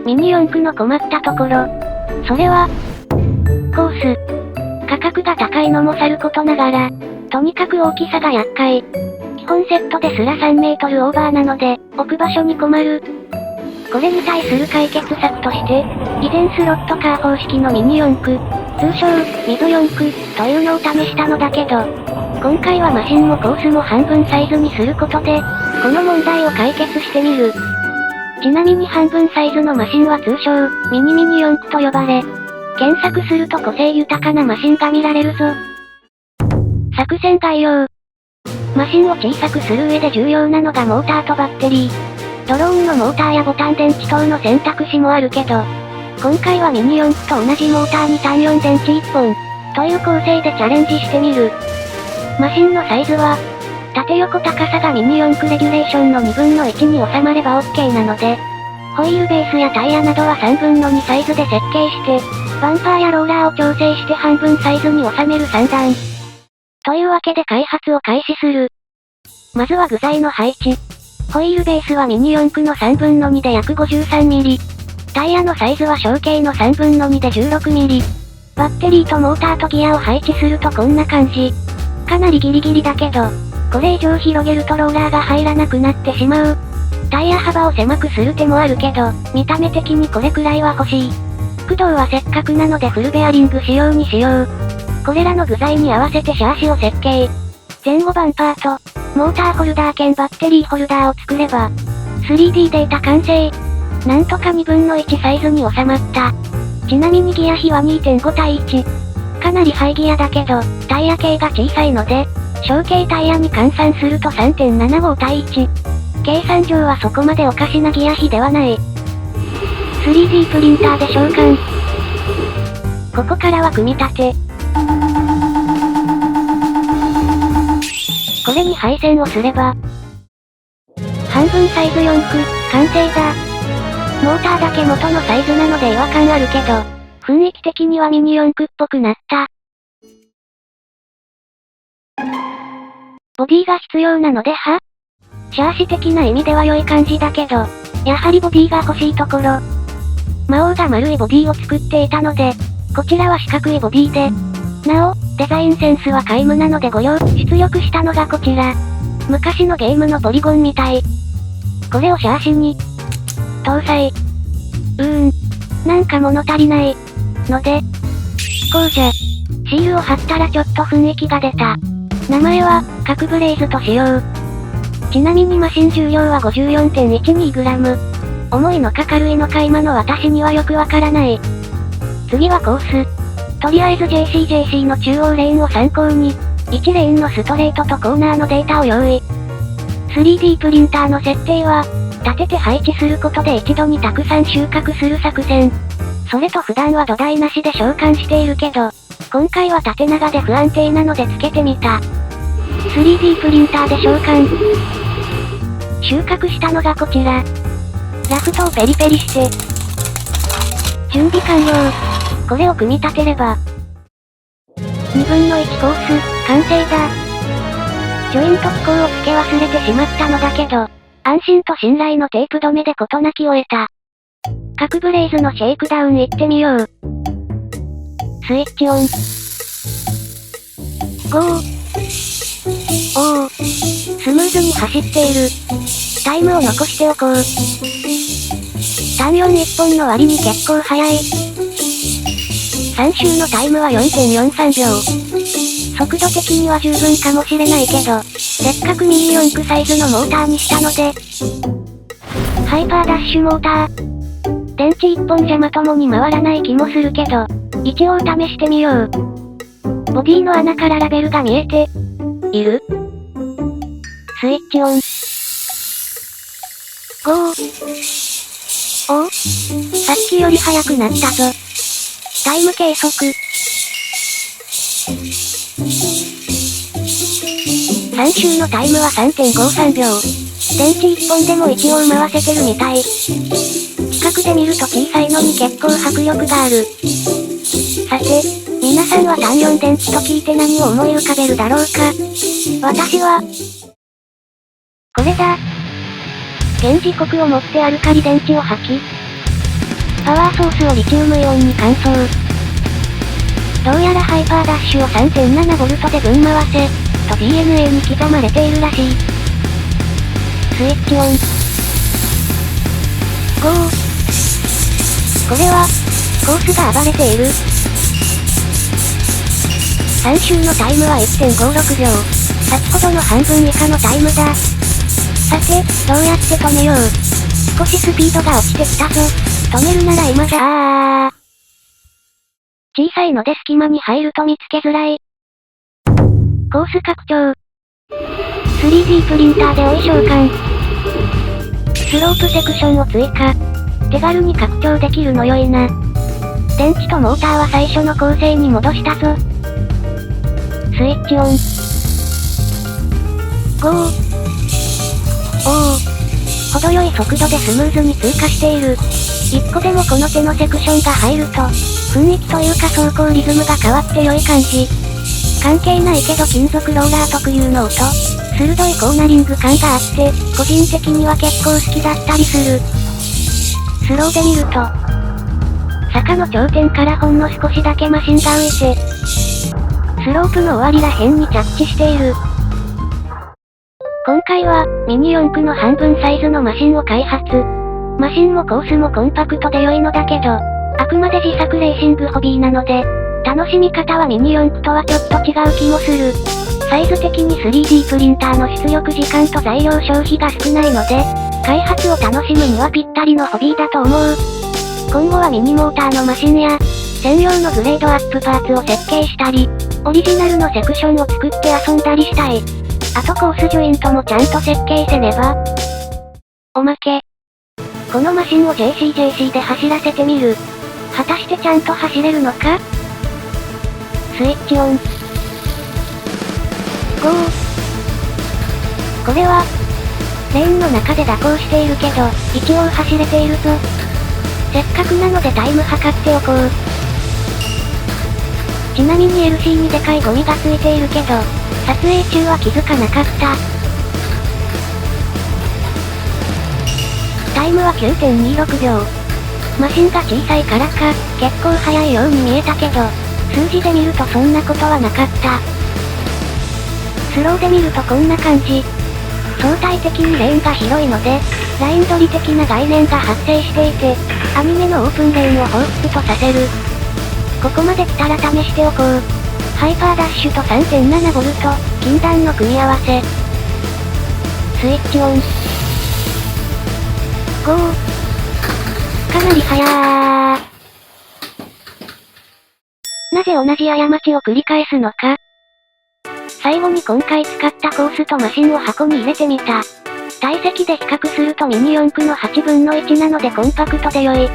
ミニ四駆の困ったところ。それは、コース。価格が高いのもさることながら、とにかく大きさが厄介。基本セットですら3メートルオーバーなので、置く場所に困る。これに対する解決策として、以前スロットカー方式のミニ四駆、通称、ミド四駆、というのを試したのだけど、今回はマシンもコースも半分サイズにすることで、この問題を解決してみる。ちなみに半分サイズのマシンは通称、ミニ四駆と呼ばれ、検索すると個性豊かなマシンが見られるぞ。作戦概要。マシンを小さくする上で重要なのがモーターとバッテリー。ドローンのモーターやボタン電池等の選択肢もあるけど、今回はミニ四駆と同じモーターに単4電池1本、という構成でチャレンジしてみる。マシンのサイズは、縦横高さがミニ四駆レギュレーションの1/2に収まれば OK なので、ホイールベースやタイヤなどは2/3サイズで設計して、バンパーやローラーを調整して半分サイズに収める3段。というわけで開発を開始する。まずは具材の配置。ホイールベースはミニ四駆の2/3で約 53mm。タイヤのサイズは小径の2/3で 16mm。バッテリーとモーターとギアを配置するとこんな感じ。かなりギリギリだけど、これ以上広げるとローラーが入らなくなってしまう。タイヤ幅を狭くする手もあるけど、見た目的にこれくらいは欲しい。駆動はせっかくなのでフルベアリング仕様にしよう。これらの具材に合わせてシャーシを設計。前後バンパーと、モーターホルダー兼バッテリーホルダーを作れば、3D データ完成。なんとか1/2サイズに収まった。ちなみにギア比は 2.5 対1。かなりハイギアだけど、タイヤ径が小さいので、小径タイヤに換算すると 3.75 対1。計算上はそこまでおかしなギア比ではない。3D プリンターで召喚。ここからは組み立て。これに配線をすれば、半分サイズ四駆、完成だ。モーターだけ元のサイズなので違和感あるけど、雰囲気的にはミニ四駆っぽくなった。ボディが必要なのでシャーシ的な意味では良い感じだけど、やはりボディが欲しいところ。魔王が丸いボディを作っていたので、こちらは四角いボディで。なお、デザインセンスは皆無なので出力したのがこちら。昔のゲームのポリゴンみたい。これをシャーシに搭載。なんか物足りない。ので、こうじゃ。シールを貼ったらちょっと雰囲気が出た。名前は、核ブレイズとしよう。ちなみにマシン重量は 54.12g。重いのか軽いのか今の私にはよくわからない。次はコース。とりあえず JCJC の中央レーンを参考に、1レーンのストレートとコーナーのデータを用意。3D プリンターの設定は、立てて配置することで一度にたくさん収穫する作戦。それと普段は土台なしで召喚しているけど、今回は縦長で不安定なのでつけてみた。3D プリンターで召喚。収穫したのがこちら。ラフトをペリペリして。準備完了。これを組み立てれば。1/2コース、完成だ。ジョイント機構を付け忘れてしまったのだけど、安心と信頼のテープ止めで事なきを得た。核ブレイズのシェイクダウン行ってみよう。スイッチオン。ゴー。おお、スムーズに走っている。タイムを残しておこう。単4 1本の割に結構速い。3周のタイムは 4.43 秒。速度的には十分かもしれないけど、せっかくミニ四駆サイズのモーターにしたので、ハイパーダッシュモーター。電池1本じゃまともに回らない気もするけど、一応試してみよう。ボディの穴からラベルが見えて、いる？スイッチオン。ゴー。おお、さっきより速くなったぞ。タイム計測。3周のタイムは 3.53 秒。電池1本でも一応回せてるみたい。近くで見ると小さいのに結構迫力がある。さて、皆さんは単4電池と聞いて何を思い浮かべるだろうか。私は、これだ。現時刻を持ってアルカリ電池を吐き、パワーソースをリチウムイオンに換装。どうやらハイパーダッシュを 3.7V でぶん回せ、と DNA に刻まれているらしい。スイッチオン。ゴー。これは、コースが暴れている。3周のタイムは 1.56 秒。先ほどの半分以下のタイムだ。さて、どうやって止めよう。少しスピードが落ちてきたぞ。止めるなら今じゃ。小さいので隙間に入ると見つけづらい。コース拡張。3D プリンターで追い召喚。スロープセクションを追加。手軽に拡張できるの良いな。電池とモーターは最初の構成に戻したぞ。スイッチオン。ゴー。おお。程よい速度でスムーズに通過している。一個でもこの手のセクションが入ると、雰囲気というか走行リズムが変わって良い感じ。関係ないけど金属ローラー特有の音、鋭いコーナリング感があって、個人的には結構好きだったりする。スローで見ると、坂の頂点からほんの少しだけマシンが浮いて、スロープの終わりらへんに着地している。今回は、ミニ四駆の半分サイズのマシンを開発。マシンもコースもコンパクトで良いのだけど、あくまで自作レーシングホビーなので、楽しみ方はミニ四駆とはちょっと違う気もする。サイズ的に 3D プリンターの出力時間と材料消費が少ないので、開発を楽しむにはぴったりのホビーだと思う。今後はミニモーターのマシンや、専用のグレードアップパーツを設計したり、オリジナルのセクションを作って遊んだりしたい。あとコースジョイントもちゃんと設計せねば。おまけ。このマシンを JCJC で走らせてみる。果たしてちゃんと走れるのか？スイッチオン。ゴー。これは、レーンの中で蛇行しているけど、一応走れているぞ。せっかくなのでタイム測っておこう。ちなみに LC にでかいゴミがついているけど、撮影中は気づかなかった。タイムは 9.26 秒。マシンが小さいからか、結構速いように見えたけど、数字で見るとそんなことはなかった。スローで見るとこんな感じ。相対的にレーンが広いので、ライン取り的な概念が発生していて、アニメのオープンレーンを彷彿とさせる。ここまで来たら試しておこう。ハイパーダッシュと 3.7V、禁断の組み合わせ。スイッチオン。ゴー。かなり速ー。なぜ同じ過ちを繰り返すのか。最後に今回使ったコースとマシンを箱に入れてみた。体積で比較するとミニ四駆の8分の1なのでコンパクトで良い。